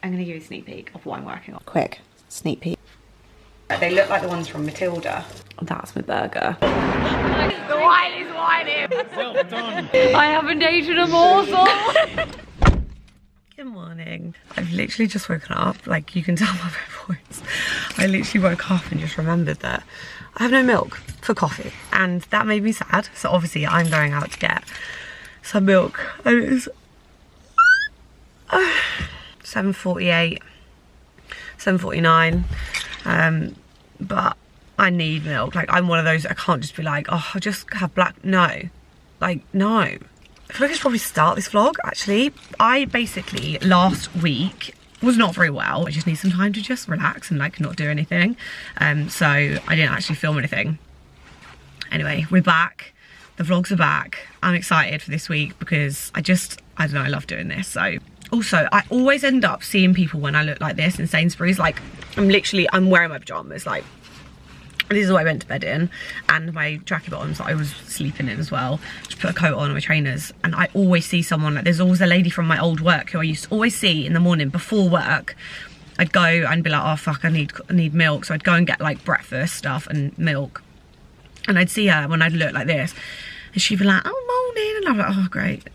I'm gonna give you a sneak peek of what I'm working on. Quick, sneak peek. They look like the ones from Matilda. That's my burger. The wine is whining. Well done. I haven't eaten a morsel. Good morning. I've literally just woken up. Like, you can tell by my voice. I literally woke up and just remembered that I have no milk for coffee. And that made me sad. So obviously I'm going out to get some milk. And it's 7:48, 7:49. But I need milk. Like, I'm one of those, I can't just be like, oh, I'll just have black. No. Like, no. I feel like I should probably start this vlog, actually. I basically, last week, was not very well. I just need some time to just relax and, like, not do anything. So I didn't actually film anything. Anyway, we're back. The vlogs are back. I'm excited for this week because I don't know, I love doing this. So, also, I always end up seeing people when I look like this in Sainsbury's. Like, I'm wearing my pyjamas. Like, this is what I went to bed in, and my tracky bottoms that I was sleeping in as well. Just put a coat on and my trainers, and I always see someone, like, there's always a lady from my old work who I used to always see in the morning before work. I'd go and be like, oh fuck, I need milk. So I'd go and get like breakfast stuff and milk, and I'd see her when I'd look like this, and she'd be like, oh morning, and I'm like, oh great.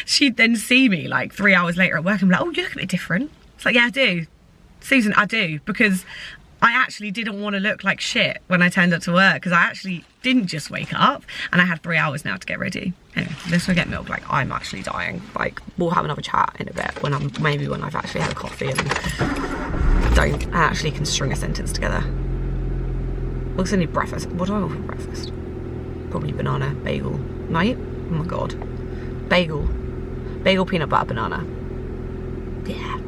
she'd then see me like 3 hours later at work and be like, oh, you look a bit different. It's like, yeah, I do, Susan, I do, because I actually didn't want to look like shit when I turned up to work, because I actually didn't just wake up, and I had 3 hours now to get ready. Anyway, let's go get milk. Like, I'm actually dying. Like, we'll have another chat in a bit when I've actually had a coffee and I actually can string a sentence together. Looks like I need breakfast. What do I want for breakfast? Probably banana, bagel. Night? Oh my god. Bagel, peanut butter, banana. Yeah.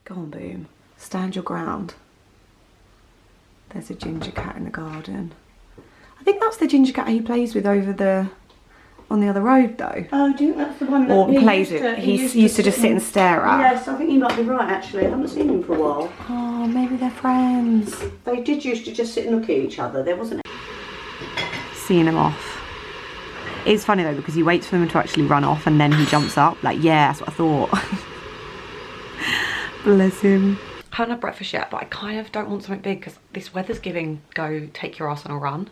Go on, Boom. Stand your ground. There's a ginger cat in the garden. I think that's the ginger cat he plays with on the other road, though. Oh, do you think that's the one that or plays with? He used to just sit and stare at. Yes, I think you might be right, actually. I haven't seen him for a while. Oh, maybe they're friends. They did used to just sit and look at each other. There wasn't... Seeing him off. It's funny, though, because he waits for them to actually run off and then he jumps up. Like, yeah, that's what I thought. Bless him. I haven't had breakfast yet, but I kind of don't want something big because this weather's giving go take your ass on a run.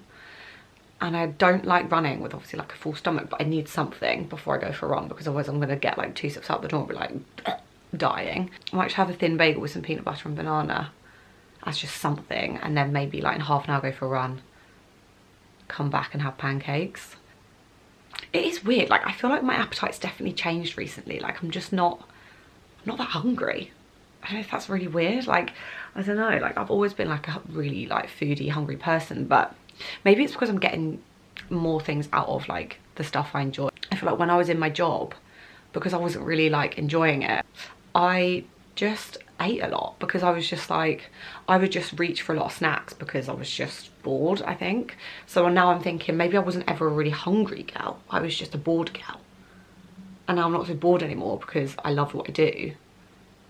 And I don't like running with obviously like a full stomach, but I need something before I go for a run, because otherwise I'm going to get like 2 steps out the door and be like dying. I might just have a thin bagel with some peanut butter and banana as just something, and then maybe like in half an hour go for a run, come back and have pancakes. It is weird, like I feel like my appetite's definitely changed recently. Like I'm just not that hungry. I don't know if that's really weird. Like, I don't know, like I've always been like a really like foodie hungry person, but maybe it's because I'm getting more things out of like the stuff I enjoy. I feel like when I was in my job, because I wasn't really like enjoying it, I just ate a lot, because I was just like, I would just reach for a lot of snacks because I was just bored, I think. So now I'm thinking maybe I wasn't ever a really hungry gal, I was just a bored gal. And now I'm not so bored anymore because I love what I do,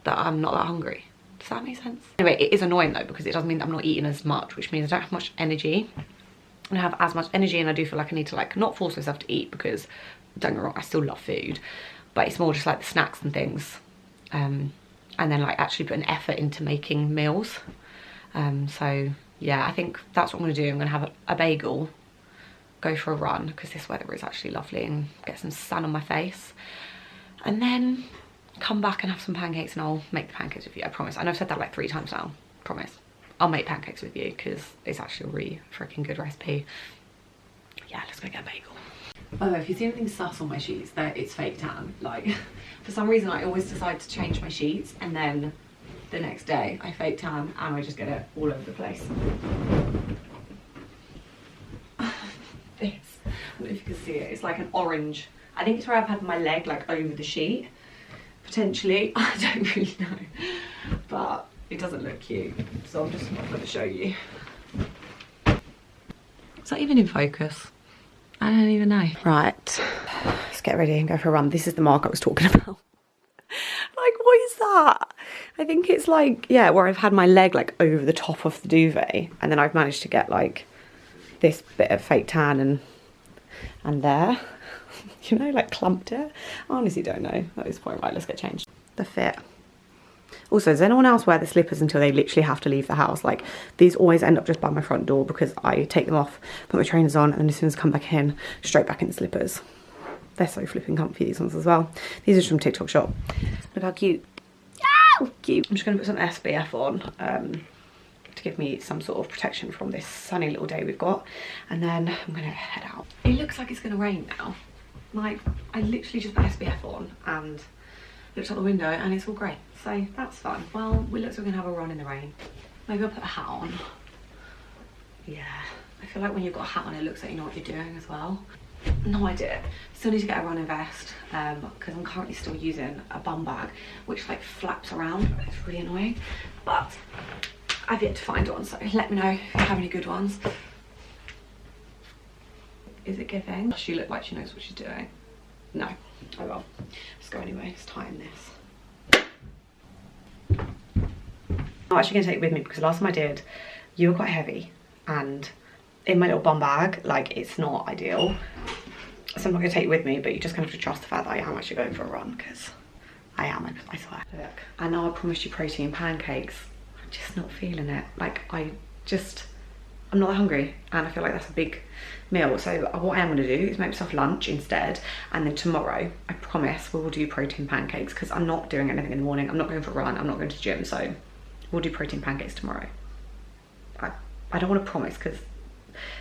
that I'm not that hungry. Does that make sense? Anyway, it is annoying though, because it does mean that I'm not eating as much, which means I don't have much energy. I don't have as much energy, and I do feel like I need to like not force myself to eat, because don't get me wrong, I still love food, but it's more just like the snacks and things. And then like actually put an effort into making meals. So yeah, I think that's what I'm gonna do. I'm gonna have a bagel, go for a run, because this weather is actually lovely, and get some sun on my face. And then come back and have some pancakes, and I'll make the pancakes with you, I promise. I know I've said that like 3 times now, promise. I'll make pancakes with you because it's actually a really freaking good recipe. Yeah, let's go get a bagel. Oh, if you see anything sus on my sheets, it's fake tan. Like, for some reason I always decide to change my sheets, and then the next day I fake tan and I just get it all over the place. This, I don't know if you can see it, it's like an orange. I think it's where I've had my leg like over the sheet. Potentially, I don't really know, but it doesn't look cute, so I'm just not going to show you. Is that even in focus? I don't even know. Right, let's get ready and go for a run. This is the mark I was talking about. Like, What is that? I think it's like, yeah, where I've had my leg like over the top of the duvet, and then I've managed to get like this bit of fake tan and there, you know, like clumped it. I honestly don't know at this point. Right, let's get changed. The fit. Also, does anyone else wear the slippers until they literally have to leave the house? Like, these always end up just by my front door because I take them off, put my trainers on, and then as soon as I come back in, straight back in the slippers. They're so flipping comfy, these ones as well. These are from TikTok shop. Look how cute. Oh, cute. I'm just gonna put some SPF on to give me some sort of protection from this sunny little day we've got. And then I'm gonna head out. It looks like it's gonna rain now. Like, I literally just put SPF on and looked out the window and it's all grey. So that's fun. Well, we look like we're gonna have a run in the rain. Maybe I'll put a hat on. Yeah, I feel like when you've got a hat on, it looks like you know what you're doing as well. No idea. Still need to get a running vest because I'm currently still using a bum bag which like flaps around. It's really annoying, but I've yet to find one, so let me know if you have any good ones. Is it giving? She look like she knows what she's doing. No. Oh well. Let's go anyway. Let's tighten this. I'm actually going to take it with me because last time I did, you were quite heavy and in my little bum bag, like, it's not ideal. So I'm not going to take it with me, but you're just going to have to trust the fact that I am actually going for a run because I am, I swear. Look, I know I promised you protein pancakes. I'm just not feeling it. Like, I'm not that hungry and I feel like that's a big meal. So what I am going to do is make myself lunch instead, and then tomorrow I promise we will do protein pancakes because I'm not doing anything in the morning. I'm not going for a run, I'm not going to the gym, so we'll do protein pancakes tomorrow. I don't want to promise because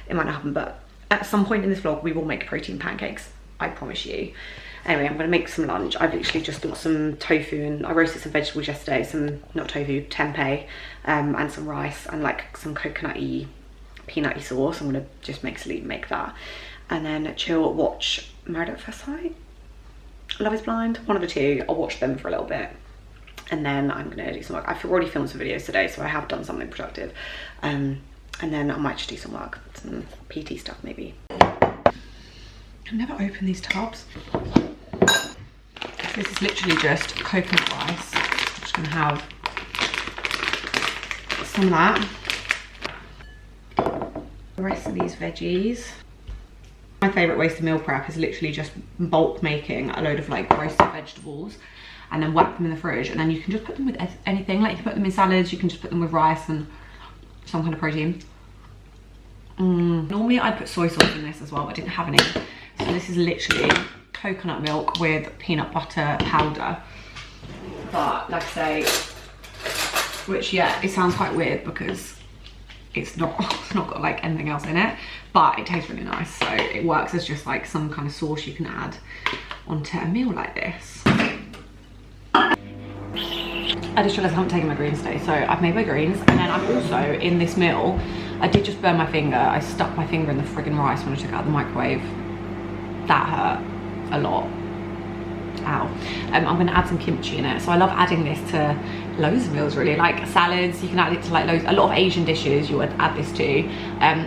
it might not happen, but at some point in this vlog we will make protein pancakes, I promise you. Anyway, I'm going to make some lunch. I've literally just got some tofu and I roasted some vegetables yesterday, some, not tofu, tempeh, and some rice and like some coconutty, peanutty sauce. I'm going to just make that and then chill, watch Married at First Sight, Love is Blind, one of the two. I'll watch them for a little bit and then I'm going to do some work. I've already filmed some videos today, so I have done something productive. And then I might just do some work, some PT stuff maybe. I've never opened these tubs. This is literally just coconut rice. I'm just gonna have some of that. The rest of these veggies. My favourite ways to meal prep is literally just bulk making a load of like roasted vegetables and then whack them in the fridge, and then you can just put them with anything. Like you can put them in salads, you can just put them with rice and some kind of protein. Normally I'd put soy sauce in this as well, but I didn't have any. So this is literally coconut milk with peanut butter powder. But like I say, which yeah, it sounds quite weird because it's not got like anything else in it, but it tastes really nice. So it works as just like some kind of sauce you can add onto a meal like this. I just realised I haven't taken my greens today, so I've made my greens, and then I'm also, in this meal, I did just burn my finger. I stuck my finger in the friggin' rice when I took it out of the microwave. That hurt a lot. Ow. I'm gonna add some kimchi in it. So I love adding this to loads of meals really, like salads. You can add it to like a lot of Asian dishes you would add this to.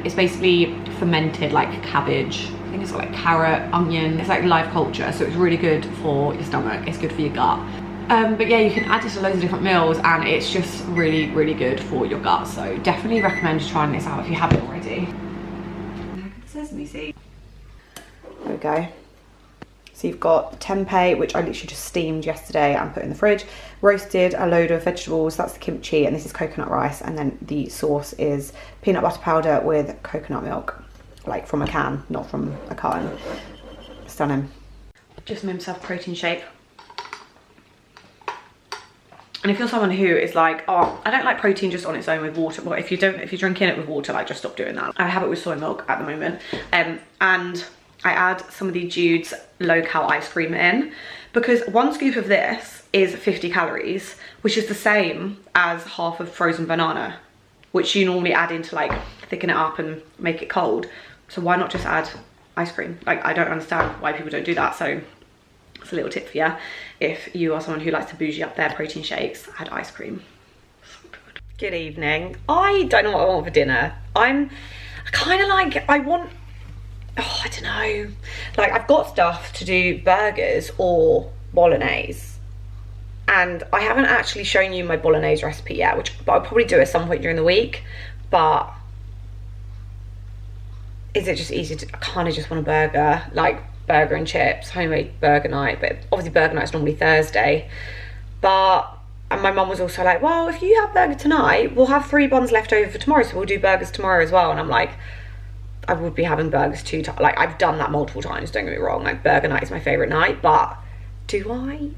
It's basically fermented like cabbage. I think it's got like carrot, onion. It's like live culture, so it's really good for your stomach. It's good for your gut. But yeah, you can add this to loads of different meals and it's just really, really good for your gut. So definitely recommend trying this out if you haven't already. Look at the sesame seed. There we go. So you've got tempeh, which I literally just steamed yesterday and put in the fridge. Roasted a load of vegetables, that's the kimchi, and this is coconut rice. And then the sauce is peanut butter powder with coconut milk, like from a can, not from a carton. Stunning. Just made myself a protein shake. And if you're someone who is like, oh, I don't like protein just on its own with water, well, if you're drinking it with water, like just stop doing that. I have it with soy milk at the moment, and I add some of the Jude's low-cal ice cream in, because one scoop of this is 50 calories, which is the same as half of frozen banana, which you normally add in to like thicken it up and make it cold. So why not just add ice cream? Like, I don't understand why people don't do that. So it's a little tip for you. If you are someone who likes to bougie up their protein shakes, add ice cream. So good. Good evening. I don't know what I want for dinner. I want, oh, I don't know. Like, I've got stuff to do burgers or bolognese. And I haven't actually shown you my bolognese recipe yet, but I'll probably do at some point during the week. But is it just easy to, I kind of just want a burger, like burger and chips, homemade burger night. But obviously burger night is normally Thursday. And my mum was also like, well, if you have burger tonight, we'll have 3 buns left over for tomorrow, so we'll do burgers tomorrow as well. And I'm like, I would be having burgers 2 times. Like, I've done that multiple times, don't get me wrong. Like, burger night is my favourite night, but do I?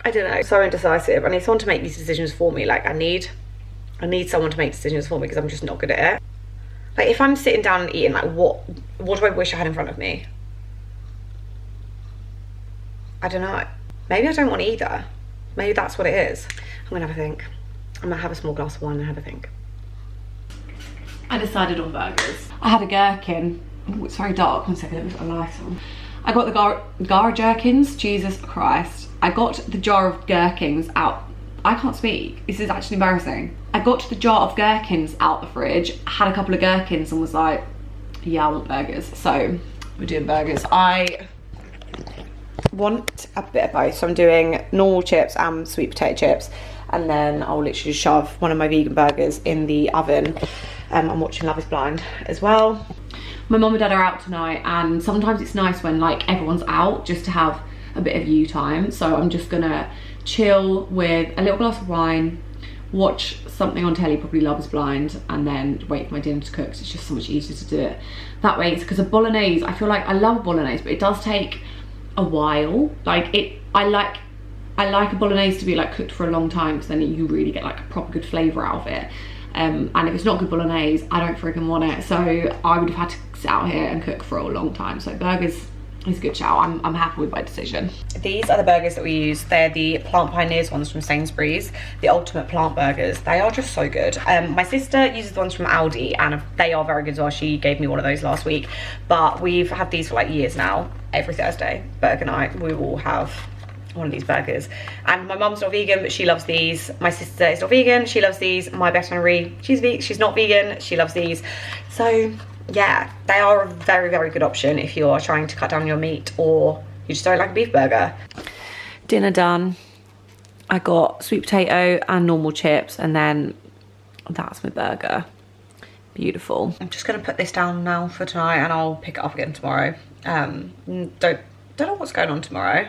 I don't know. So indecisive. I need someone to make these decisions for me. Like, I need someone to make decisions for me because I'm just not good at it. Like, if I'm sitting down and eating, like, what do I wish I had in front of me? I don't know. Maybe I don't want either. Maybe that's what it is. I'm gonna have a think. I'm gonna have a small glass of wine and have a think. I decided on burgers. I had a gherkin. Oh, it's very dark. One second, let me put a light on. I got the Gara gherkins. Jesus Christ. I got the jar of gherkins out. I can't speak. This is actually embarrassing. I got the jar of gherkins out the fridge, had a couple of gherkins and was like, yeah, I want burgers. So we're doing burgers. I want a bit of both. So I'm doing normal chips and sweet potato chips. And then I'll literally shove one of my vegan burgers in the oven. I'm watching Love is Blind as well. My mum and dad are out tonight, and sometimes it's nice when like everyone's out just to have a bit of you time. So I'm just gonna chill with a little glass of wine, watch something on telly, probably Love is Blind, and then wait for my dinner to cook. It's just so much easier to do it that way. It's because of bolognese. I feel like I love bolognese, but it does take a while. Like I like a bolognese to be like cooked for a long time, because then you really get like a proper good flavour out of it. And if it's not good bolognese, I don't freaking want it. So I would have had to sit out here and cook for a long time. So burgers is a good shout. I'm happy with my decision. These are the burgers that we use. They're the Plant Pioneers ones from Sainsbury's, the ultimate plant burgers. They are just so good. My sister uses the ones from Aldi, and they are very good as well. She gave me one of those last week, but we've had these for like years now. Every Thursday, burger night, we will have one of these burgers. And my mum's not vegan, but she loves these. My sister is not vegan, she loves these. My best friend Marie, she's not vegan, she loves these. So yeah, they are a very, very good option if you're trying to cut down your meat or you just don't like a beef burger. Dinner done. I got sweet potato and normal chips, and then that's my burger. Beautiful. I'm just gonna put this down now for tonight, and I'll pick it up again tomorrow. Don't know what's going on tomorrow.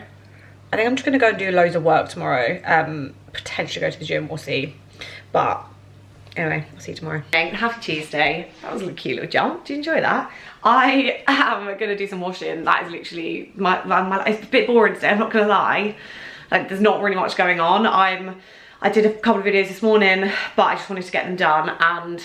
I think I'm just gonna go and do loads of work tomorrow. Potentially go to the gym, we'll see. But anyway, I'll see you tomorrow. Happy Tuesday. That was a cute little jump. Did you enjoy that? I am gonna do some washing. That is literally my it's a bit boring today, I'm not gonna lie. Like, there's not really much going on. I did a couple of videos this morning, but I just wanted to get them done, and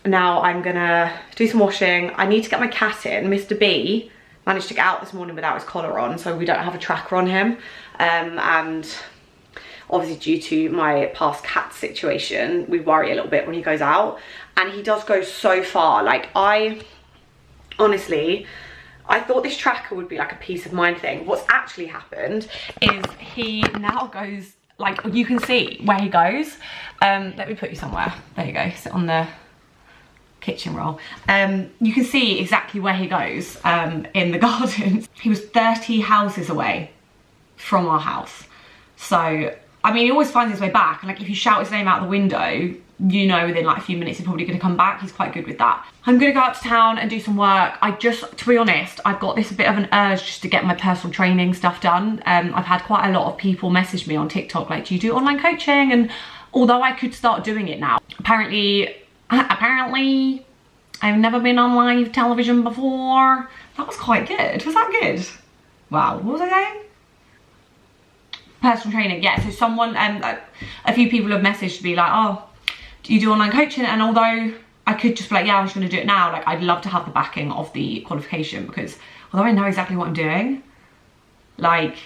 now I'm gonna do some washing. I need to get my cat in. Mr. B managed to get out this morning without his collar on, so we don't have a tracker on him. And obviously due to my past cat situation, we worry a little bit when he goes out, and he does go so far. Like, honestly, I thought this tracker would be like a peace of mind thing. What's actually happened is he now goes, like, you can see where he goes. Let me put you somewhere. There you go, sit on the kitchen roll. You can see exactly where he goes in the gardens. He was 30 houses away from our house. So, I mean, he always finds his way back. Like, if you shout his name out the window, you know within like a few minutes he's probably gonna come back. He's quite good with that. I'm gonna go out to town and do some work. To be honest, I've got this bit of an urge just to get my personal training stuff done. I've had quite a lot of people message me on TikTok like, do you do online coaching? And although I could start doing it now, apparently I've never been on live television before. That was quite good. Was that good? Wow, what was I saying? Personal training, yeah. So someone, a few people have messaged me like, oh, do you do online coaching? And although I could just be like, yeah, I'm just gonna do it now, like, I'd love to have the backing of the qualification, because although I know exactly what I'm doing, like,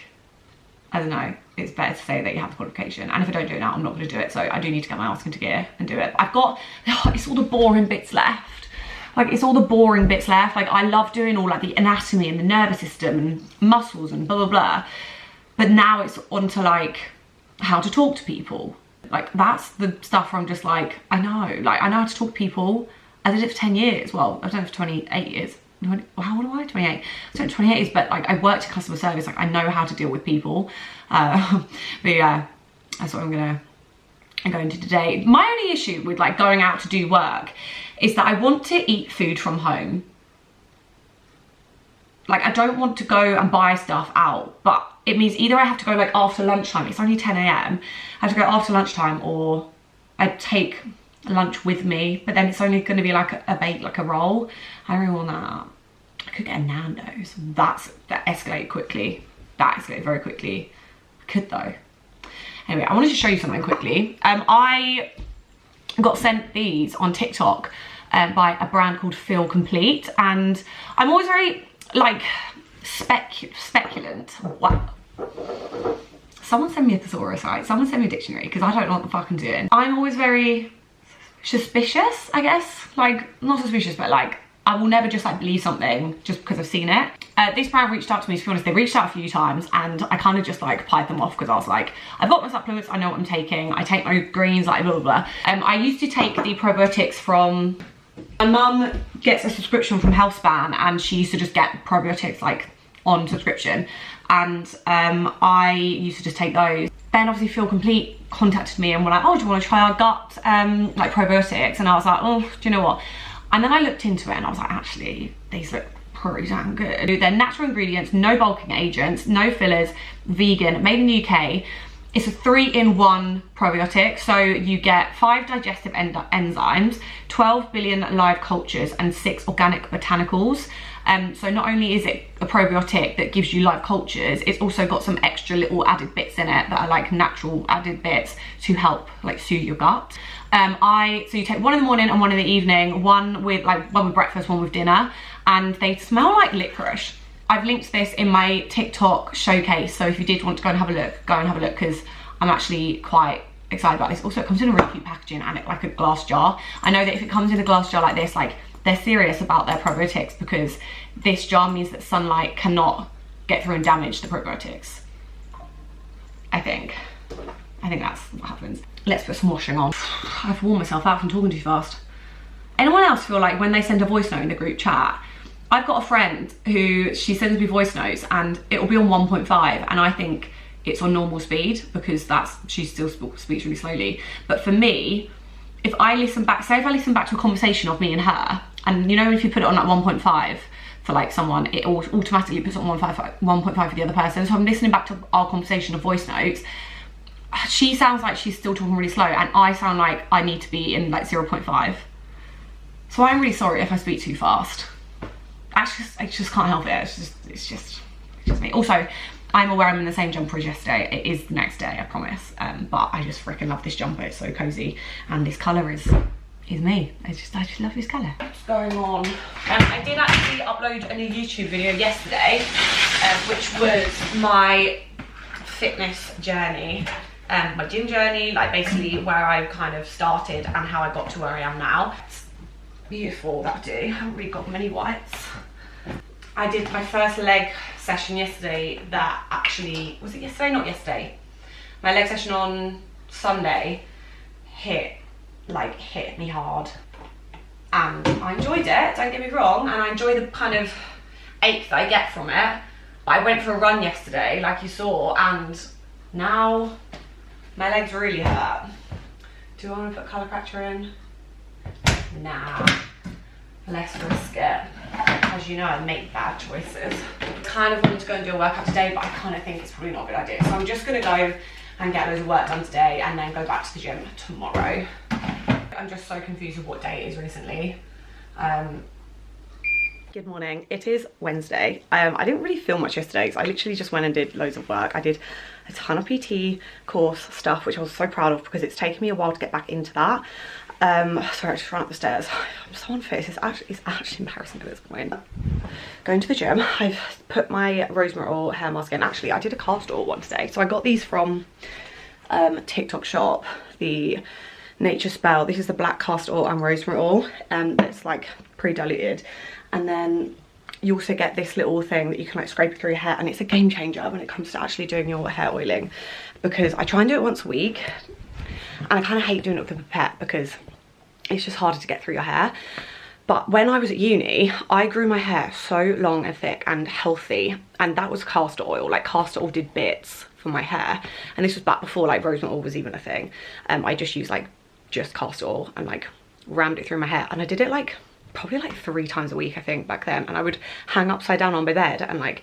I don't know, it's better to say that you have the qualification. And if I don't do it now, I'm not gonna do it. So I do need to get my ass into gear and do it. But I've got, it's all the boring bits left. Like, it's all the boring bits left. Like, I love doing all like the anatomy and the nervous system and muscles and blah, blah, blah. But now it's onto like how to talk to people. Like, that's the stuff where I'm just like, I know how to talk to people. I did it for 10 years. Well, I've done it for 28 years. How old am I? 28. So 28 years, but like, I worked in customer service. Like, I know how to deal with people. But yeah, that's what I'm gonna go into today. My only issue with like going out to do work is that I want to eat food from home. Like I don't want to go and buy stuff out, but it means either I have to go like after lunchtime, it's only 10 AM, I have to go after lunchtime, or I take lunch with me, but then it's only going to be like a bake, like a roll. I don't really want that. I could get a Nando's. That escalated quickly. That escalated very quickly. I could though. Anyway, I wanted to show you something quickly. I got sent these on TikTok by a brand called Feel Complete, and I'm always very like speculant. What? Someone send me a thesaurus, right? Someone send me a dictionary, because I don't know what the fuck I'm doing. I'm always very suspicious, I guess. Like, not suspicious, but like, I will never just like believe something just because I've seen it. This brand reached out to me, to be honest. They reached out a few times, and I kind of just like pied them off, because I was like, I've got my supplements, I know what I'm taking, I take my greens, like blah, blah, blah. I used to take the probiotics from, my mum gets a subscription from Healthspan, and she used to just get probiotics like on subscription, and I used to just take those. Then obviously Feel Complete contacted me and were like, oh, do you want to try our gut like probiotics? And I was like, oh, do you know what? And then I looked into it and I was like, actually, these look pretty damn good. They're natural ingredients, no bulking agents, no fillers, vegan, made in the UK. It's a 3-in-1 probiotic, so you get 5 digestive enzymes, 12 billion live cultures, and 6 organic botanicals. So not only is it a probiotic that gives you live cultures, it's also got some extra little added bits in it that are like natural added bits to help like soothe your gut. So you take one in the morning and one in the evening, one with breakfast, one with dinner, and they smell like licorice. I've linked this in my TikTok showcase, so if you did want to go and have a look, go and have a look, because I'm actually quite excited about this. Also, it comes in a really cute packaging and like a glass jar. I know that if it comes in a glass jar like this, like they're serious about their probiotics, because this jar means that sunlight cannot get through and damage the probiotics. I think that's what happens. Let's put some washing on. I've worn myself out from talking too fast. Anyone else feel like when they send a voice note in the group chat, I've got a friend who, she sends me voice notes and it'll be on 1.5, and I think it's on normal speed because she still speaks really slowly. But for me, if I listen back, say if I listen back to a conversation of me and her, and you know if you put it on like 1.5 for like someone, it automatically puts it on 1.5 for the other person. So I'm listening back to our conversation of voice notes, she sounds like she's still talking really slow, and I sound like I need to be in like 0.5. So I'm really sorry if I speak too fast. I just can't help it. It's just me. Also, I'm aware I'm in the same jumper as yesterday. It is the next day, I promise. But I just freaking love this jumper. It's so cozy, and this colour is me. I just love this colour. What's going on? I did actually upload a new YouTube video yesterday, which was my fitness journey, my gym journey, like basically where I kind of started and how I got to where I am now. It's beautiful, that do. I haven't really got many whites. I did my first leg session yesterday. That actually, was it yesterday? Not yesterday. My leg session on Sunday hit me hard, and I enjoyed it, don't get me wrong, and I enjoy the kind of ache that I get from it. But I went for a run yesterday, like you saw, and now my legs really hurt. Do I want to put colour corrector in? Nah, let's risk it. As you know, I make bad choices. Kind of wanted to go and do a workout today, but I kind of think it's probably not a good idea. So I'm just gonna go and get loads of work done today and then go back to the gym tomorrow. I'm just so confused with what day it is recently. Good morning, it is Wednesday. I didn't really film much yesterday because I literally just went and did loads of work. I did a ton of PT course stuff, which I was so proud of because it's taken me a while to get back into that. Sorry, I just ran up the stairs. I'm so unfit. It's actually embarrassing at this point. Going to the gym, I've put my rosemary oil hair mask in. Actually, I did a castor oil one today. So I got these from TikTok shop, the Nature Spell. This is the black castor oil and rosemary oil, and it's like pre-diluted. And then you also get this little thing that you can like scrape through your hair, and it's a game changer when it comes to actually doing your hair oiling, because I try and do it once a week, and I kind of hate doing it with a pipette because it's just harder to get through your hair. But when I was at uni, I grew my hair so long and thick and healthy, and that was castor oil. Like castor oil did bits for my hair, and this was back before like rosemary oil was even a thing. I just used like just castor oil and like rammed it through my hair, and I did it like probably like 3 times a week I think back then, and I would hang upside down on my bed and like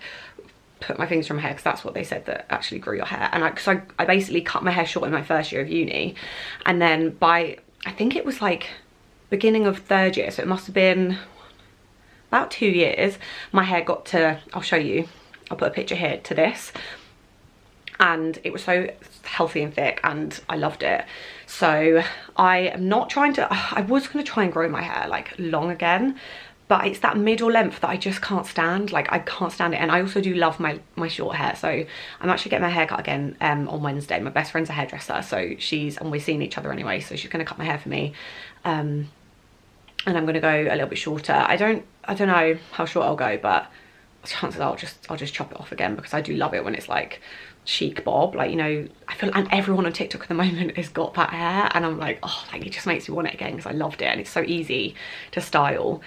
put my fingers through my hair, because that's what they said that actually grew your hair. And I basically cut my hair short in my first year of uni, and then by I think it was like beginning of 3rd year, so it must have been about 2 years, my hair got to, I'll show you, I'll put a picture here, to this, and it was so healthy and thick and I loved it. So I am not trying to, I was going to try and grow my hair like long again, but it's that middle length that I just can't stand. Like I can't stand it. And I also do love my short hair, so I'm actually getting my hair cut again on Wednesday. My best friend's a hairdresser, so and we're seeing each other anyway, so she's going to cut my hair for me, and I'm going to go a little bit shorter. I don't know how short I'll go, but chances are I'll just chop it off again, because I do love it when it's like chic bob, like, you know, I feel, and everyone on TikTok at the moment has got that hair, and I'm like, oh, like it just makes me want it again, because I loved it and it's so easy to style.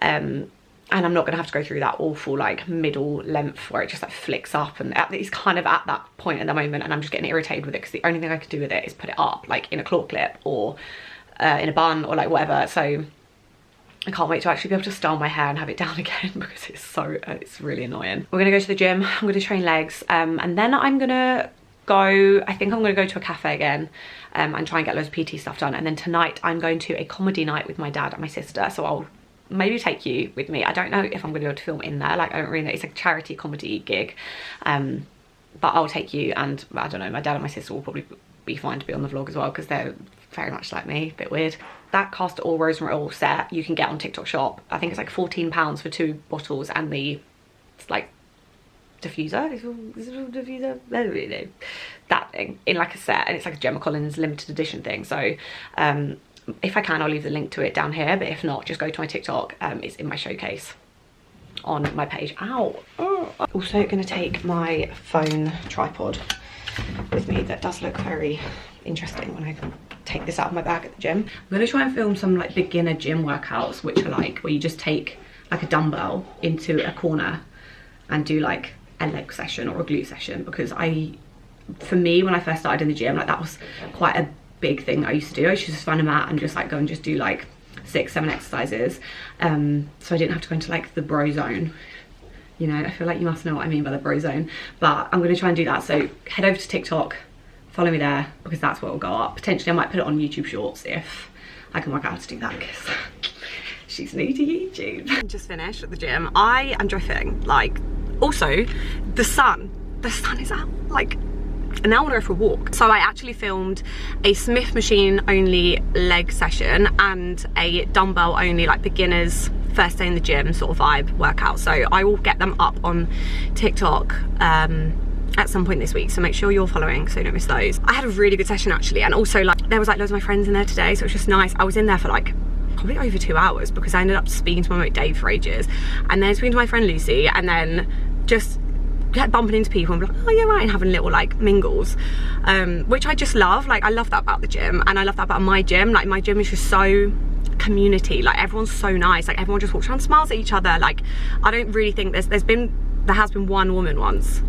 And I'm not gonna have to go through that awful like middle length where it just like flicks up, and it's kind of at that point at the moment, and I'm just getting irritated with it, because the only thing I could do with it is put it up like in a claw clip or in a bun or like whatever. So I can't wait to actually be able to style my hair and have it down again, because it's really annoying. We're gonna go to the gym, I'm gonna train legs, and then I'm gonna go, I think I'm gonna go to a cafe again, and try and get loads of PT stuff done. And then tonight I'm going to a comedy night with my dad and my sister, so I'll maybe take you with me. I don't know if I'm gonna be able to film in there, like I don't really know, it's a charity comedy gig, but I'll take you, and I don't know, my dad and my sister will probably be fine to be on the vlog as well, because they're very much like me, a bit weird. That castor oil rosemary oil set you can get on TikTok Shop. I think it's like £14 for 2 bottles, and the, it's like diffuser, is it a diffuser? I don't really know. That thing in like a set, and it's like a Gemma Collins limited edition thing. So if I can, I'll leave the link to it down here, but if not, just go to my TikTok. It's in my showcase on my page. Ow. Oh. Also gonna take my phone tripod with me. That does look very interesting when I take this out of my bag at the gym. I'm gonna try and film some like beginner gym workouts, which are like where you just take like a dumbbell into a corner and do like a leg session or a glute session, because for me, when I first started in the gym, like that was quite a big thing I used to do. I used to just find a mat and just like go and just do like 6-7 exercises, so I didn't have to go into like the bro zone. You know, I feel like you must know what I mean by the bro zone, but I'm gonna try and do that. So head over to TikTok, follow me there, because that's what will go up. Potentially I might put it on YouTube Shorts if I can work out how to do that, because she's new to YouTube. Just finished at the gym. I am drifting, like, also the sun is out, like, and now I want to go for a walk. So I actually filmed a Smith machine only leg session and a dumbbell only like beginners first day in the gym sort of vibe workout. So I will get them up on TikTok at some point this week, so make sure you're following so you don't miss those. I had a really good session actually, and also like there was like loads of my friends in there today, so it was just nice. I was in there for like probably over 2 hours, because I ended up speaking to my mate Dave for ages, and then speaking to my friend Lucy, and then just kept bumping into people and be like, oh yeah, right, and having little like mingles, which I just love. Like I love that about the gym, and I love that about my gym. Like my gym is just so community, like everyone's so nice, like everyone just walks around, smiles at each other. Like I don't really think there has been one woman once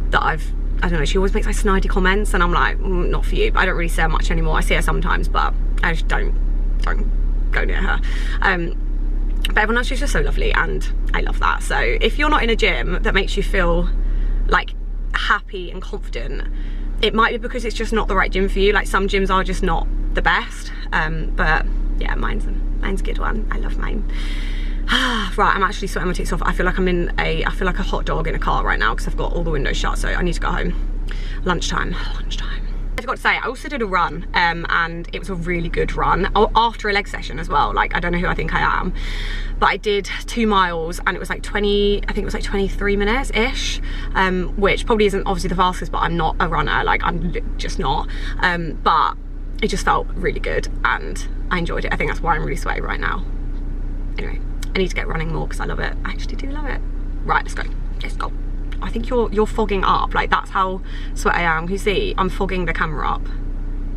that I don't know, she always makes like snidey comments, and I'm like, not for you. But I don't really see her much anymore. I see her sometimes, but I just don't go near her. But everyone else is just so lovely, and I love that. So if you're not in a gym that makes you feel like happy and confident, it might be because it's just not the right gym for you. Like some gyms are just not the best, but yeah, mine's a good one. I love mine. Right, I'm actually sweating my tits off. I feel like I feel like a hot dog in a car right now, because I've got all the windows shut, so I need to go home. Lunchtime. I forgot to say, I also did a run, and it was a really good run after a leg session as well. Like I don't know who I think I am, but I did 2 miles, and it was like 23 minutes ish, which probably isn't obviously the fastest, but I'm not a runner, like I'm just not, but it just felt really good and I enjoyed it. I think that's why I'm really sweaty right now. Anyway, I need to get running more because I love it. I actually do love it. Right, let's go. I think you're fogging up. Like that's how sweaty I am. Can you see? I'm fogging the camera up.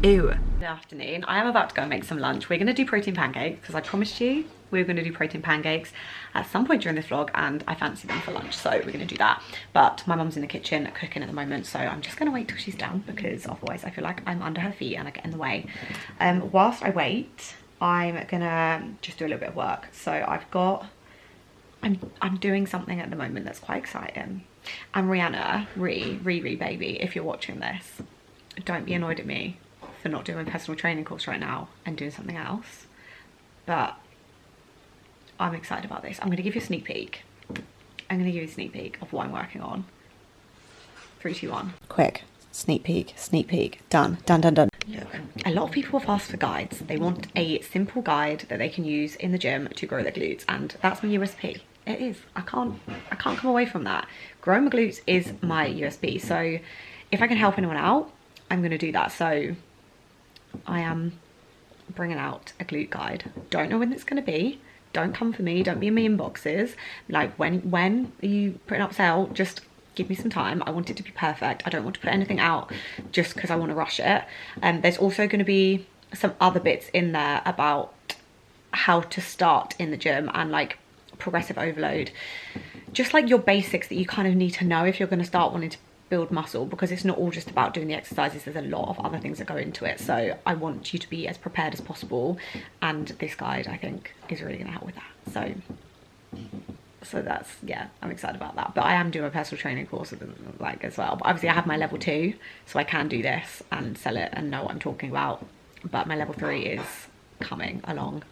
Ew. Good afternoon. I am about to go and make some lunch. We're going to do protein pancakes because I promised you we were going to do protein pancakes at some point during this vlog, and I fancy them for lunch, so we're going to do that. But my mum's in the kitchen cooking at the moment, so I'm just going to wait till she's done because otherwise I feel like I'm under her feet and I get in the way. Whilst I wait, I'm going to just do a little bit of work. So I'm doing something at the moment that's quite exciting. And Rihanna, Riri baby, if you're watching this, don't be annoyed at me for not doing my personal training course right now and doing something else. But I'm excited about this. I'm going to give you a sneak peek. I'm going to give you a sneak peek of what I'm working on. 3, 2, 1. Quick. Sneak peek. Done. Look, a lot of people have asked for guides. They want a simple guide that they can use in the gym to grow their glutes, and that's my USP. It is. I can't come away from that. Growing my glutes is my USP. So if I can help anyone out, I'm going to do that. So I am bringing out a glute guide. Don't know when it's going to be. Don't come for me. Don't be in my inboxes. Like, when are you putting up sale? Just give me some time. I want it to be perfect. I don't want to put anything out just because I want to rush it. There's also going to be some other bits in there about how to start in the gym and like progressive overload. Just like your basics that you kind of need to know if you're going to start wanting to build muscle, because it's not all just about doing the exercises. There's a lot of other things that go into it. So I want you to be as prepared as possible, and this guide I think is really going to help with that. So that's, yeah, I'm excited about that. But I am doing a personal training course like as well. But obviously I have my level 2, so I can do this and sell it and know what I'm talking about. But my level 3 is coming along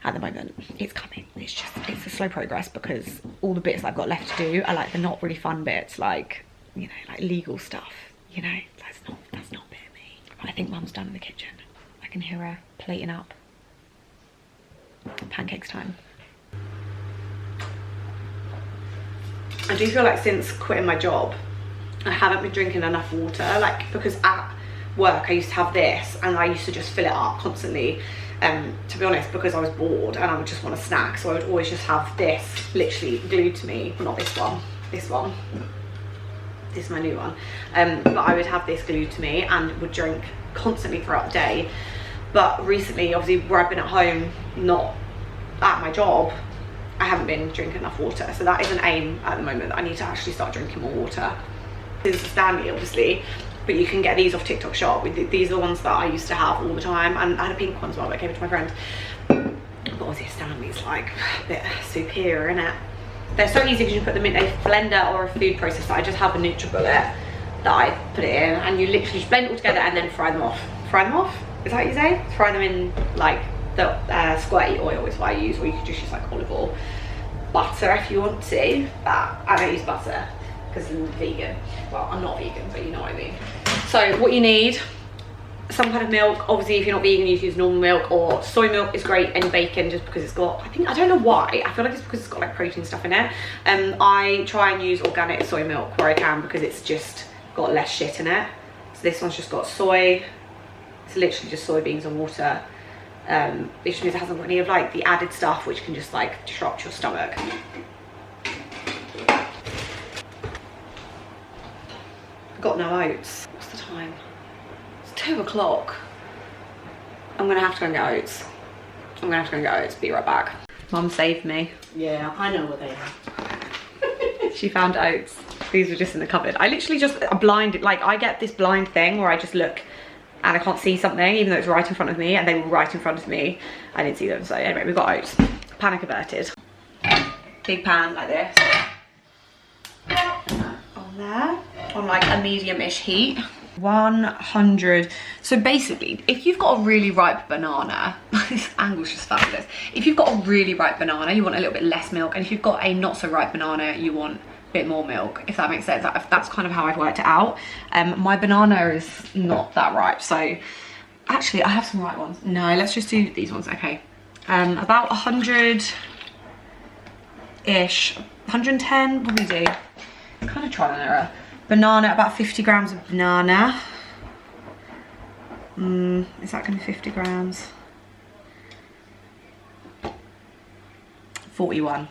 at the moment. It's coming. It's a slow progress because all the bits I've got left to do are like the not really fun bits, like, you know, like legal stuff, you know. That's not a bit of me. But I think Mum's done in the kitchen. I can hear her plating up. Pancakes time. I do feel like since quitting my job, I haven't been drinking enough water, like, because at work I used to have this and I used to just fill it up constantly, to be honest, because I was bored and I would just want a snack. So I would always just have this literally glued to me. Not this one, this is my new one. But I would have this glued to me and would drink constantly throughout the day. But recently, obviously, where I've been at home, not at my job, I haven't been drinking enough water. So that is an aim at the moment, that I need to actually start drinking more water. This is a Stanley, obviously, but you can get these off TikTok Shop. These are the ones that I used to have all the time, and I had a pink one as well that I gave it to my friend. But obviously Stanley's like a bit superior, innit? They're so easy because you put them in a blender or a food processor. I just have a NutriBullet that I put it in, and you literally just blend it all together and then fry them off. Fry them off? Is that what you say? Fry them in like the squirty oil is what I use, or you could just use like olive oil. Butter if you want to, but I don't use butter because I'm vegan. Well, I'm not vegan, but you know what I mean. So what you need, some kind of milk. Obviously if you're not vegan, you can use normal milk, or soy milk is great, and bacon, just because it's got, I don't know why, I feel like it's because it's got like protein stuff in it. I try and use organic soy milk where I can because it's just got less shit in it. So this one's just got soy. It's literally just soybeans and water, which means it hasn't got any of like the added stuff which can just like disrupt your stomach. Got no oats. What's the time? 2 o'clock. I'm gonna have to go and get oats. Be right back. Mum saved me. Yeah, I know what they are. She found oats. These were just in the cupboard. I literally just blinded, like I get this blind thing where I just look and I can't see something even though it's right in front of me, and they were right in front of me. I didn't see them. So anyway, we've got oats. Panic averted. Big pan like this. On there. On like a medium-ish heat. 100. So basically, if you've got a really ripe banana, this angle's just fabulous. If you've got a really ripe banana, you want a little bit less milk, and if you've got a not so ripe banana, you want a bit more milk, if that makes sense. That's kind of how I've worked it out. My banana is not that ripe, so actually I have some right ones. No, let's just do these ones. Okay, about 100-ish, 110. What do we do? Kind of trial and error. Banana, about 50 grams of banana. Is that going to be 50 grams? 41.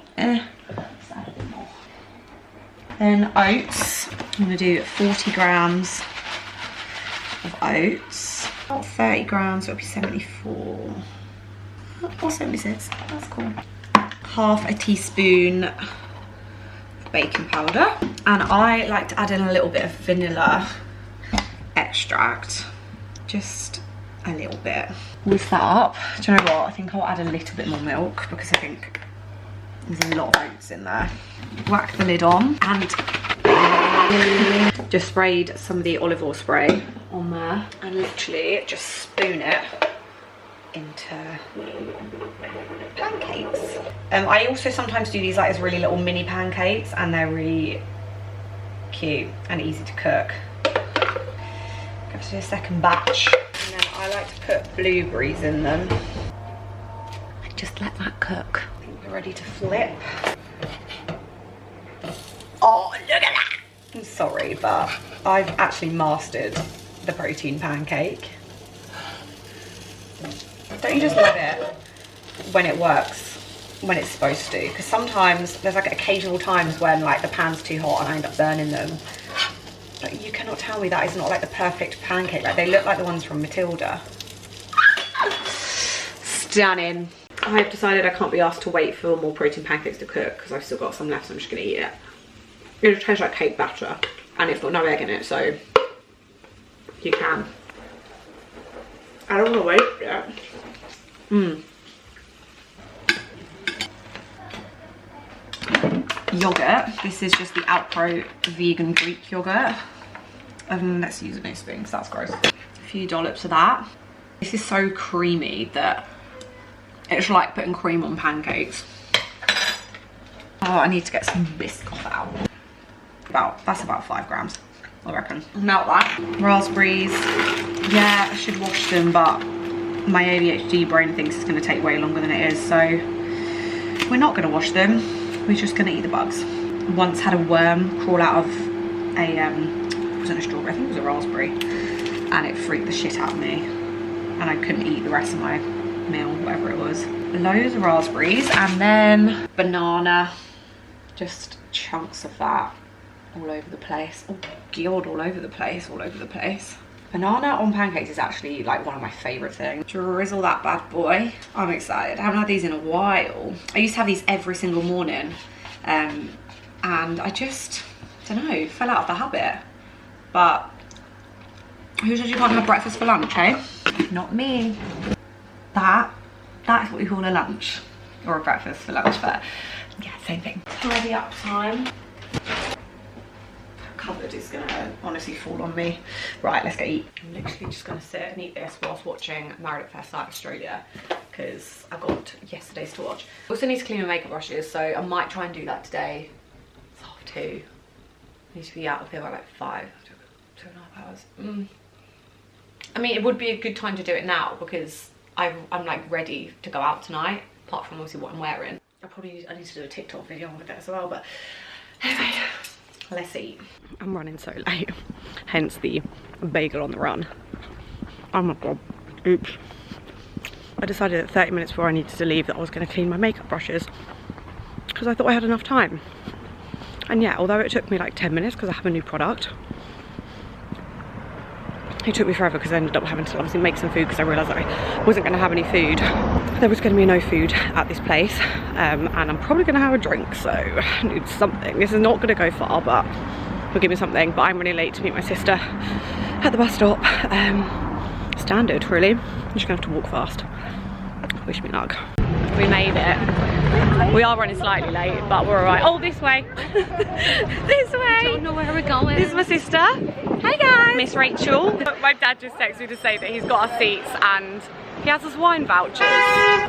Then oats. I'm going to do 40 grams of oats. 30 grams, it'll be 74 or 76. That's cool. Half a teaspoon of baking powder, and I like to add in a little bit of vanilla extract, just a little bit. Whisk that up. Do you know what? I think I'll add a little bit more milk because I think there's a lot of oats in there. Whack the lid on and just sprayed some of the olive oil spray on there and literally just spoon it into pancakes. I also sometimes do these like as really little mini pancakes, and they're really cute and easy to cook. Go to the second batch, and then I like to put blueberries in them. Just let that cook. I think we're ready to flip. Oh, look at that! I'm sorry, but I've actually mastered the protein pancake. Don't you just love it when it works, when it's supposed to? Because sometimes there's like occasional times when like the pan's too hot and I end up burning them. But you cannot tell me that is not like the perfect pancake. Like, they look like the ones from Matilda. Stunning. I've decided I can't be asked to wait for more protein pancakes to cook because I've still got some left, so I'm just gonna eat it. It tastes like cake batter and it's got no egg in it, so you can. I don't want to wait yet. Yogurt. This is just the Alpro vegan Greek yogurt. Let's use a new spoon because that's gross. A few dollops of that. This is so creamy that it's like putting cream on pancakes. Oh, I need to get some biscoff out. That's about 5 grams, I reckon. Melt that. Raspberries. Yeah, I should wash them, but my ADHD brain thinks it's going to take way longer than it is, so we're not going to wash them. We're just going to eat the bugs. Once had a worm crawl out of a, it wasn't a strawberry, I think it was a raspberry, and it freaked the shit out of me, and I couldn't eat the rest of my meal, whatever it was. Loads of raspberries, and then banana, just chunks of that all over the place. Oh god, all over the place. Banana on pancakes is actually like one of my favourite things. Drizzle that bad boy. I'm excited. I haven't had these in a while. I used to have these every single morning, and I just, don't know, fell out of the habit. But who says you can't have breakfast for lunch, eh? Not me. That's what we call a lunch, or a breakfast for lunch, but yeah, same thing. Tidy up time. Cupboard is gonna honestly fall on me. Right, let's go eat. I'm literally just gonna sit and eat this whilst watching Married at First Sight Australia because I've got yesterday's to watch. I also need to clean my makeup brushes, so I might try and do that today. It's 2:30. I need to be out of here by like 5. 2.5 hours. I mean, it would be a good time to do it now because I'm like ready to go out tonight, apart from obviously what I'm wearing. I need to do a TikTok video with it as well, but anyway. Let's eat. I'm running so late, hence the bagel on the run. Oh my god, oops. I decided at 30 minutes before I needed to leave that I was going to clean my makeup brushes because I thought I had enough time. And yeah, although it took me like 10 minutes because I have a new product, it took me forever because I ended up having to obviously make some food because I realised that I wasn't going to have any food. There was going to be no food at this place, and I'm probably going to have a drink, so I need something. This is not going to go far, but we'll give me something. But I'm really late to meet my sister at the bus stop. Standard, really. I'm just going to have to walk fast. Wish me luck. We made it. We are running slightly late, but we're alright. Oh, this way. This way. I don't know where we're going. This is my sister. Hi guys. Miss Rachel. My dad just texted me to say that he's got our seats and he has us wine vouchers.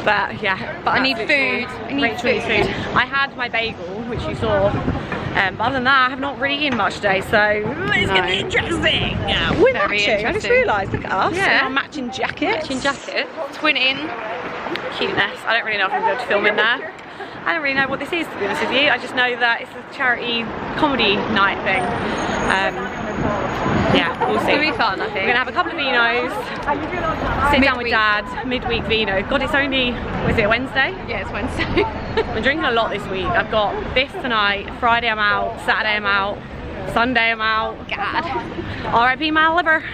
But yeah. But I need food. Rachel needs food. I had my bagel, which you saw. But other than that, I have not really eaten much today, so it's going to be interesting. Yeah, we're matching. I just realised, look at us. Yeah. Our matching jackets. Matching jacket. Twinning. Cuteness. I don't really know if I'm going to be able to film in there. I don't really know what this is, to be honest with you. I just know that it's a charity comedy night thing. Yeah, we'll see. It's going to be fun, I think. We're going to have a couple of vinos, sit down with Dad, midweek vino. God, it's only, was it Wednesday? Yeah, it's Wednesday. I'm drinking a lot this week. I've got this tonight, Friday I'm out, Saturday I'm out, Sunday I'm out. God. R.I.P. my liver.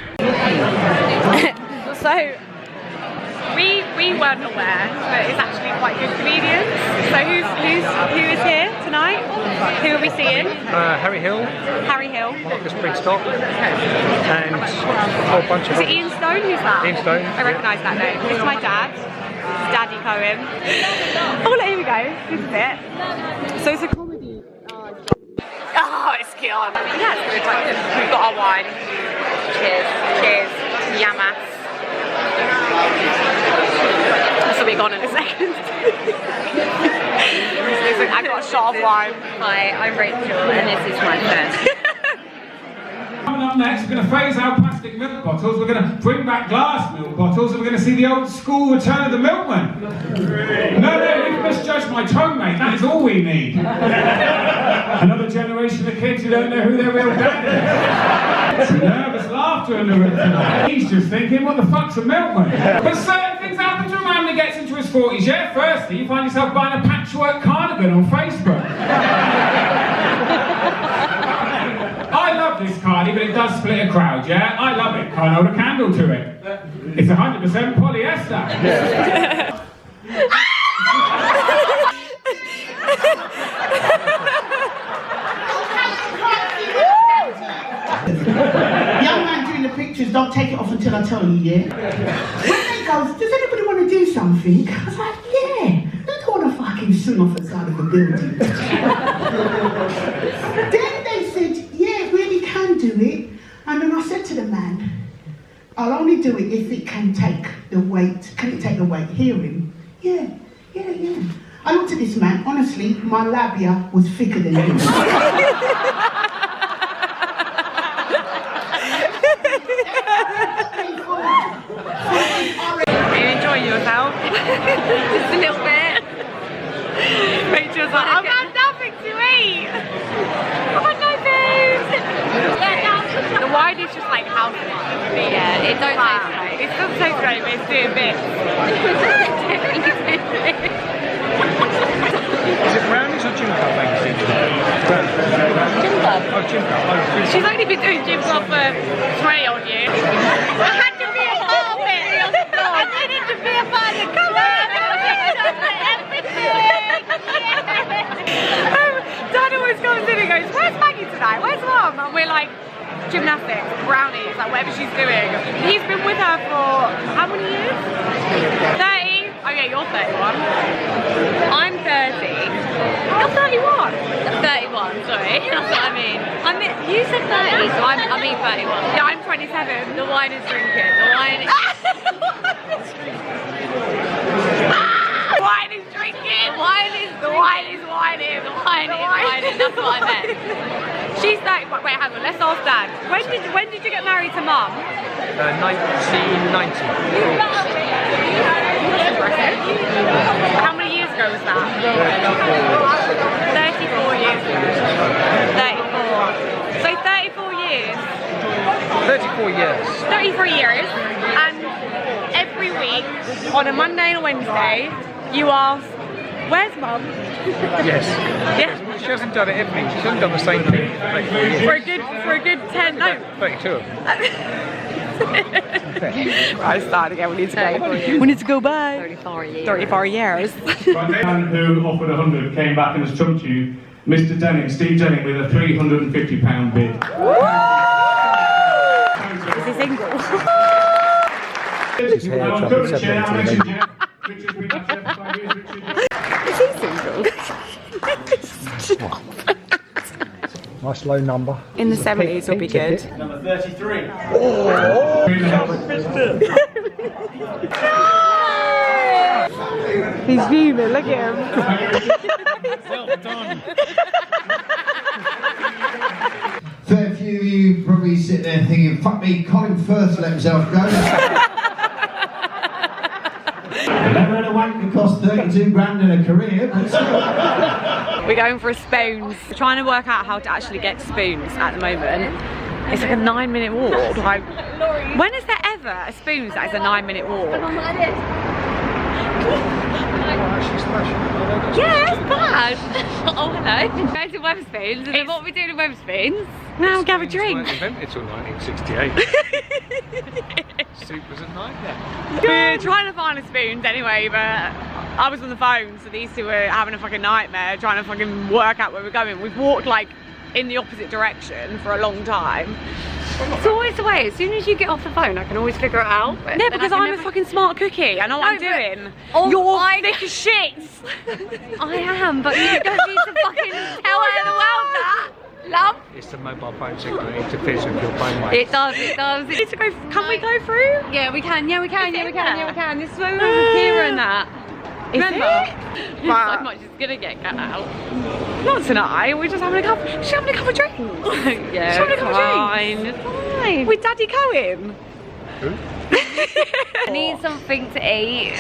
So we weren't aware, but it's actually quite good comedians. So who is here tonight? Who are we seeing? Harry Hill. Harry Hill. Marcus Brigstock. And a whole bunch of... Is it Ian Stone? Who's that? Ian Stone. I recognise that name. This is my dad. Daddy Cohen. Oh, here we go. This is it. So it's a comedy. Oh, it's cute. Yeah, it's good. We've got our wine. Cheers. Cheers. Yamas. This will be gone in a second. I've got a shot of wine. Hi, I'm Rachel and this is my friend. Coming up next, we're going to phase out plastic milk bottles, we're going to bring back glass milk bottles, and we're going to see the old school return of the milkman. No, you've misjudged my tone, mate. That is all we need. Another generation of kids who don't know who their real dad is. Some nervous laughter in the room tonight. He's just thinking, what the fuck's a milkman? But certain things happen to a man that gets into his 40s, yeah? Firstly, you find yourself buying a patchwork cardigan on Facebook. I love this cardi, but it does split a crowd, yeah? I love it. Can't hold a candle to it. It's 100% polyester. Yeah. Young man doing the pictures, don't take it off until I tell you, yeah? When they goes, does anybody want to do something? I was like, yeah. I don't want to fucking swing off the side of a building. Then they said, yeah, really can do it. And then I said to the man, I'll only do it if it can take the weight. Can it take the weight? Hear him? Yeah. I looked at this man, honestly, my labia was thicker than him. Are you enjoying yourself? Just a little bit. Rachel's like, I've had nothing to eat. I've had no food. The wine is just like house wine. Yeah, it don't taste great. It doesn't taste great, but it's doing bits. Is it brownies or gym club magazine? Gym club. Oh, gym club. Oh, She's only been doing gym club for 20 odd years. I had to be a part of it. I needed to be a part of it. Come on, Dad always comes in and goes, where's Maggie tonight? Where's Mum? And we're like, gymnastics, brownies, like whatever she's doing. He's been with her for how many years? 30? Oh yeah, you're 31. I'm 30. You're 31. 31, sorry, that's what I mean. You said 30, so I mean 31. Yeah, I'm 27. The wine is drinking. The wine is... Wine is drinking. The wine is whining. That's what I meant. She's 30. Wait, hang on. Let's ask Dad. When did you get married to Mum? 1990. How many years ago was that? 34 years ago. 34. So 34 years. 34 years. 33 years. And every week on a Monday and a Wednesday, you ask, where's Mum? Yes. Yeah. She hasn't done it every week. She hasn't done the same thing for 34 years. For a good 10, no. 32 of them. Right, start again. We need to go back. 34 years. 34 years. The man who offered 100 came back and has trumped you, Mr. Denning, Steve Denning, with a £350 bid. Is he single? His hair trouble, Is he single? Nice low number. In the 70s will be good. Number 33. He's fuming, look at him. Well done. Fair few of you probably sit there thinking, fuck me, Colin Firth let himself go. Never had a wank that cost 32 grand in a career, but still. We're going for spoons. We're trying to work out how to actually get spoons at the moment. It's like a 9-minute walk. Like, when is there ever a spoons that is a 9-minute walk? Yeah, it's bad. Oh, hello. Going to Wetherspoons, and then what are we doing in Wetherspoons? Now have a drink. Invented till 1968. soup was a nightmare. We're trying to find the spoons anyway, but I was on the phone, so these two were having a fucking nightmare trying to fucking work out where we're going. We've walked like in the opposite direction for a long time. It's always the way. As soon as you get off the phone, I can always figure it out. Yeah, because I'm a fucking smart cookie. I know what I'm doing. You're thick as shit. I am, but you don't need to fucking tell the world that. Love. It's the mobile phone signal that interferes with your brain waves. It does, it does. Need to go, can we go through? Yeah, we can, yeah, we can, yeah, we can, yeah, we can. This is where we were with Kira and that. Remember? So much is gonna get cut out. Not tonight, we're just having a couple, she's having a couple of drinks. Yeah, she's having a couple of drinks. fine. With Daddy Cohen. Who? I need something to eat. I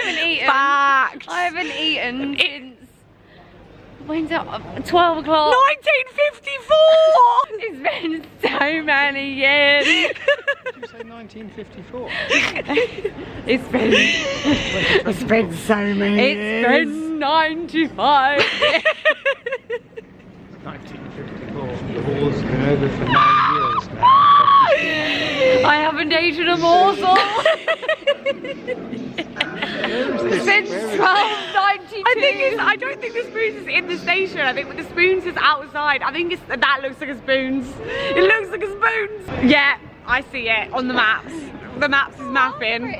haven't eaten. Facts. I haven't eaten since, when's it? 12 o'clock. 1954! It's been so many years. Did you say 1954? It's been so many years. It's been 95. 1954. The war's been over for 9 years now. I haven't eaten a morsel. Since 1292. I don't think the spoons is in the station. I think the spoons is outside. I think that looks like a spoons. It looks like a spoons. Yeah, I see it on the maps. The maps is mapping.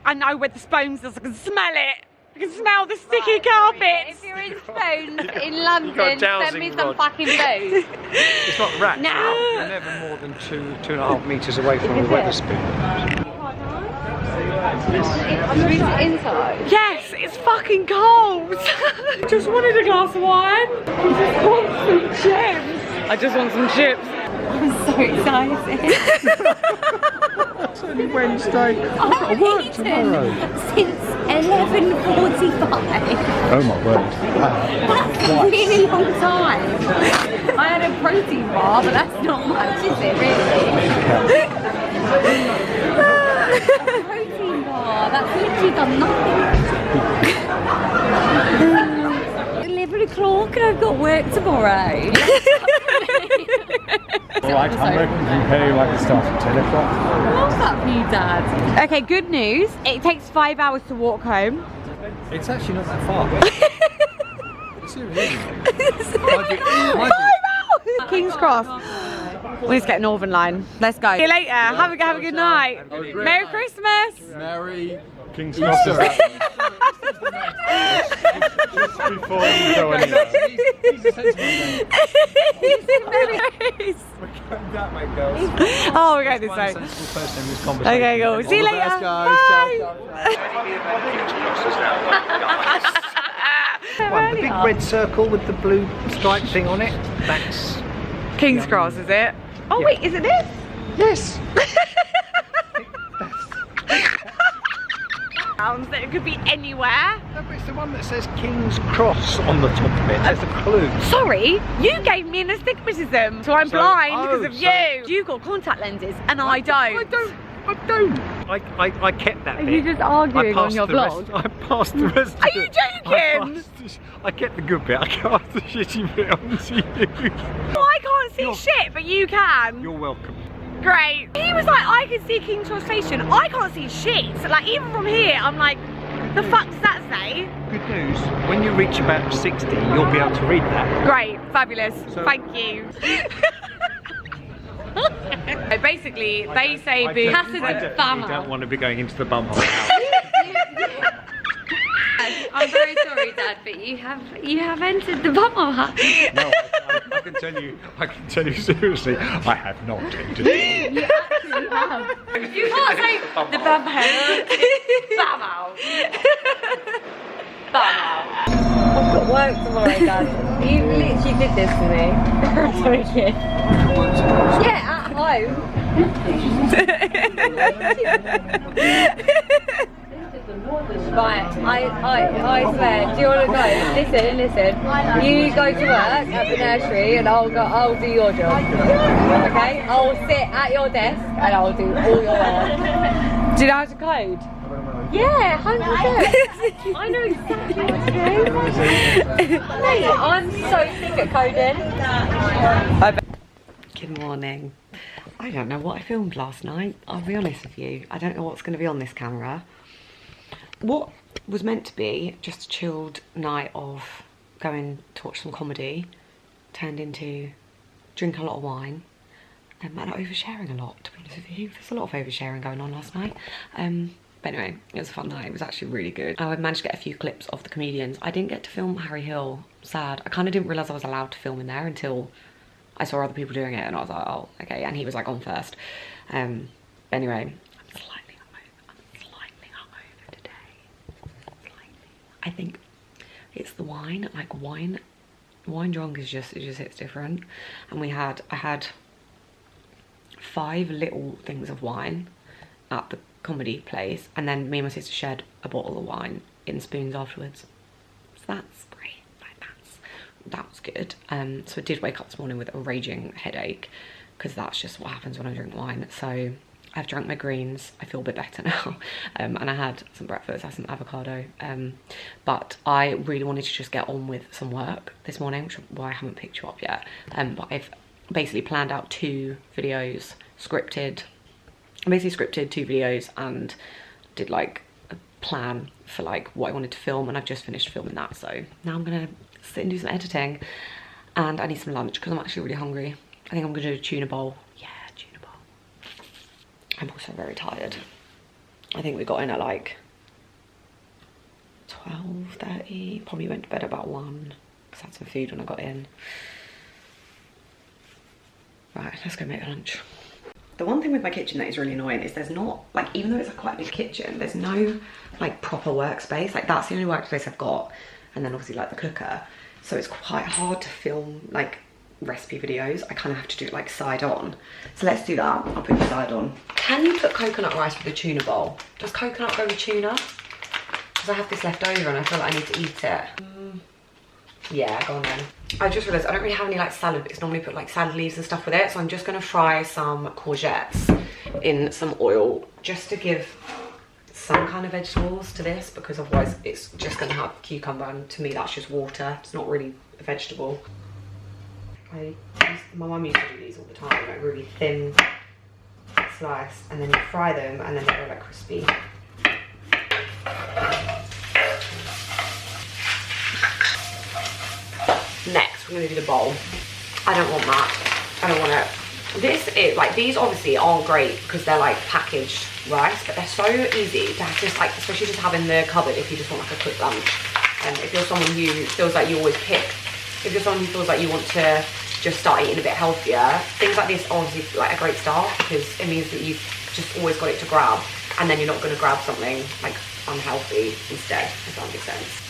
I know where the spoons is. I can smell it. I can smell the sticky carpets. If you're in Spoons in London, send me some fucking food. It's not rats. Now. You're never more than 2.5 metres away from the Wetherspoon. Inside. Yes, it's fucking cold. Just wanted a glass of wine. I just want some chips. I'm so excited. It's only Wednesday. I've got to work tomorrow. Since 11:45. Oh my word. That's a really long time. I had a protein bar, but that's not much, is it, really? Protein bar, that's literally done nothing. 11 o'clock and I've got work tomorrow. Alright, I reckon you pay like the start at 10 o'clock. What's that for you, Dad? Okay, good news. It takes 5 hours to walk home. It's actually not that far. Seriously. King's Cross. We need to get Northern Line. Let's go. See you later. Have a good night. Merry Christmas. Mary King's Cross. Just before you go anywhere. He's a sensible that way, girls. Oh, we're going this way. Okay, cool. See you later. Bye. One, the big red circle with the blue stripe thing on it. That's King's Cross, is it? Oh wait, is it this? yes. That it could be anywhere. No, but it's the one that says King's Cross on the top of it. There's a clue. Sorry, you gave me an astigmatism, so I'm blind because of so- you. You've got contact lenses, and I don't. I don't. I kept that bit. Are you just arguing on your vlog? I passed the rest. Are you joking? I kept the good bit. I passed the shitty bit on to you. Well, I can't see shit, but you can. You're welcome. Great. He was like, I can see King's Cross Station. I can't see shit. So like, even from here, I'm like, the fuck does that say? Good news. When you reach about 60, you'll be able to read that. Great, fabulous. Thank you. Basically, they say the You don't want to be going into the bum hole. I'm very sorry, Dad, but you have entered the bubble hut. No, I can tell you seriously, I have not entered it. You actually have. You can't say the bum hole. Bum hole. Bum hole. I've got work tomorrow, Dad. You literally did this to me. I'm joking. Yeah, at home. Right, I swear, do you want to go? Listen. You go to work at the nursery and I'll do your job. Okay? I'll sit at your desk and I'll do all your work. Do you know how to code? Yeah, 100%. I know exactly what to do. Mate, I'm so sick at coding. Good morning. I don't know what I filmed last night. I'll be honest with you. I don't know what's going to be on this camera. What was meant to be just a chilled night of going to watch some comedy turned into drinking a lot of wine and oversharing a lot, to be honest with you. There's a lot of oversharing going on last night. But anyway, it was a fun night. It was actually really good. I managed to get a few clips of the comedians. I didn't get to film Harry Hill. Sad. I kind of didn't realise I was allowed to film in there until I saw other people doing it, and I was like, oh, okay. And he was like on first. Anyway, I'm slightly hungover today. Slightly. I think it's the wine. Like wine drunk is just, it just hits different. And I had 5 little things of wine at the comedy place, and then me and my sister shared a bottle of wine in spoons afterwards. So that's great. That was good. So I did wake up this morning with a raging headache, because that's just what happens when I drink wine. So I've drunk my greens. I feel a bit better now. And I had some breakfast. I had some avocado. But I really wanted to just get on with some work this morning, which is why I haven't picked you up yet. But I've basically planned out 2 videos, I basically scripted 2 videos and did like a plan for like what I wanted to film, and I've just finished filming that. So now I'm gonna sit and do some editing, and I need some lunch because I'm actually really hungry. I think I'm gonna do a tuna bowl. Yeah, tuna bowl. I'm also very tired. I think we got in at like 12:30, probably went to bed about 1 because I had some food when I got in. Right, let's go make lunch. The one thing with my kitchen that is really annoying is there's not, like, even though it's a quite big kitchen, there's no like proper workspace. Like that's the only workspace I've got, and then obviously like the cooker. So it's quite hard to film like recipe videos. I kind of have to do it like side on. So let's do that. I'll put the side on. Can you put coconut rice with a tuna bowl? Does coconut go with tuna? Because I have this left over and I feel like I need to eat it. Yeah, go on then. I just realised I don't really have any like salad bits. Normally put like salad leaves and stuff with it. So I'm just going to fry some courgettes in some oil just to give some kind of vegetables to this, because otherwise it's just going to have cucumber, and to me that's just water. It's not really a vegetable. My mum used to do these all the time, like really thin slice, and then you fry them and then they're like crispy. Next, we're gonna do the bowl. I don't want that. I don't want it. This is like, these obviously aren't great because they're like packaged rice, but they're so easy to have, just like, especially just having the cupboard if you just want like a quick lunch. And if you're someone who feels like you always pick, if you're someone who feels like you want to just start eating a bit healthier, things like this are obviously like a great start, because it means that you've just always got it to grab, and then you're not gonna grab something like unhealthy instead, if that makes sense.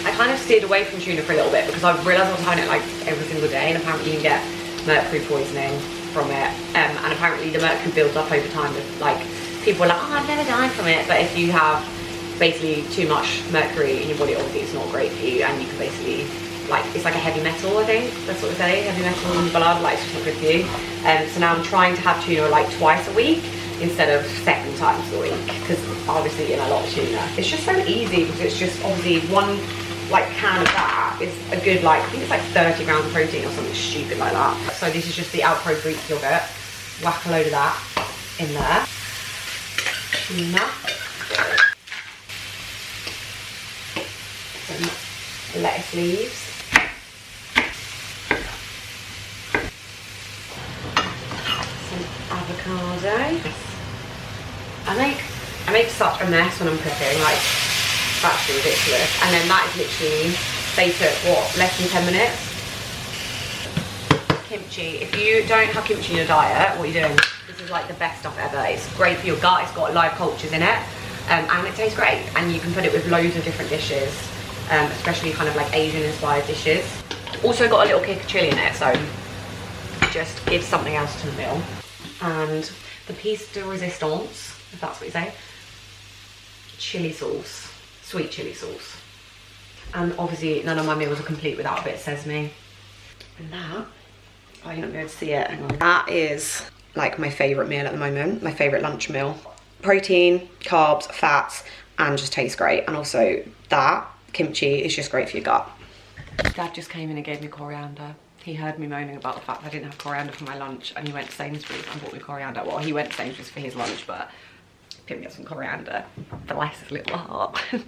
I kind of steered away from tuna for a little bit because I realised I was having it like every single day, and apparently you can get mercury poisoning from it, and apparently the mercury builds up over time. Like people are like, oh, I've never died from it, but if you have basically too much mercury in your body, obviously it's not great for you, and you can basically, like, it's like a heavy metal, I think that's what they say, heavy metal in your blood, like it's just not good for you. So now I'm trying to have tuna like twice a week instead of 7 times a week, because obviously eating a lot of tuna, it's just so easy, because it's just obviously one like can of that is a good, like, I think it's like 30 grams of protein or something stupid like that. So this is just the Alpro Greek yogurt. Whack a load of that in there. Tuna. Some lettuce leaves. Some avocado. I make such a mess when I'm cooking, like, that's ridiculous. And then that is literally, they took what, less than 10 minutes. Kimchi. If you don't have kimchi in your diet, what are you doing? This is like the best stuff ever. It's great for your gut. It's got live cultures in it, and it tastes great. And you can put it with loads of different dishes, especially kind of like Asian inspired dishes. Also got a little kick of chili in it, so just gives something else to the meal. And the piece de resistance, if that's what you say, chili sauce. Sweet chili sauce. And obviously none of my meals are complete without a bit of sesame. And that, oh, you're not going to see it, hang on. That is like my favourite meal at the moment, my favourite lunch meal. Protein, carbs, fats, and just tastes great. And also that kimchi is just great for your gut. Dad just came in and gave me coriander. he heard me moaning about the fact that I didn't have coriander for my lunch, and he went to Sainsbury's and bought me coriander. Well, he went to Sainsbury's for his lunch, but picked me up some coriander. Bless his little heart. Did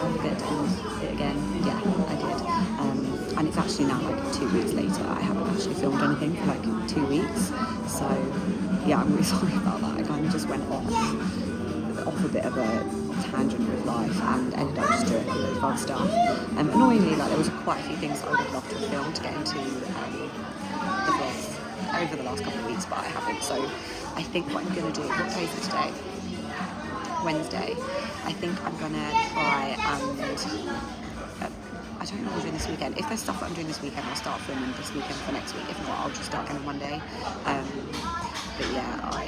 I forget to end it again? Yeah, I did. And it's actually now like 2 weeks later. I haven't actually filmed anything for like 2 weeks. So yeah, I'm really sorry about that. I kind of just went off a bit of a tangent with life and ended up just doing a load of fun stuff. Annoyingly, like there was quite a few things that I would have loved to have filmed to get into the vlogs over the last couple of weeks, but I haven't. So I think what I'm going to do, what day is it today? Wednesday. I think I'm going to try and, I don't know what I'm doing this weekend. If there's stuff that I'm doing this weekend, I'll start filming this weekend for next week. If not, I'll just start again on Monday. But yeah, I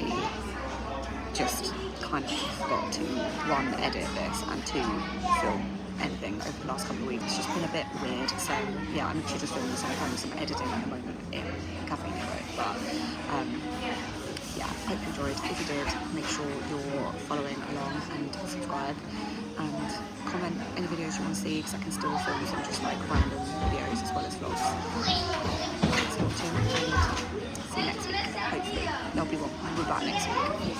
just kind of forgot to one, edit this, and two, film anything over the last couple of weeks. It's just been a bit weird. So yeah, I'm actually just filming this and I'm some editing at the moment in Cafe Nero. But yeah, hope you enjoyed. If you did, make sure you're following along and subscribe and comment any videos you want to see, because I can still film some just like random videos as well as vlogs. Thanks for watching and see you next week. Hopefully there'll be one. We'll be back next week.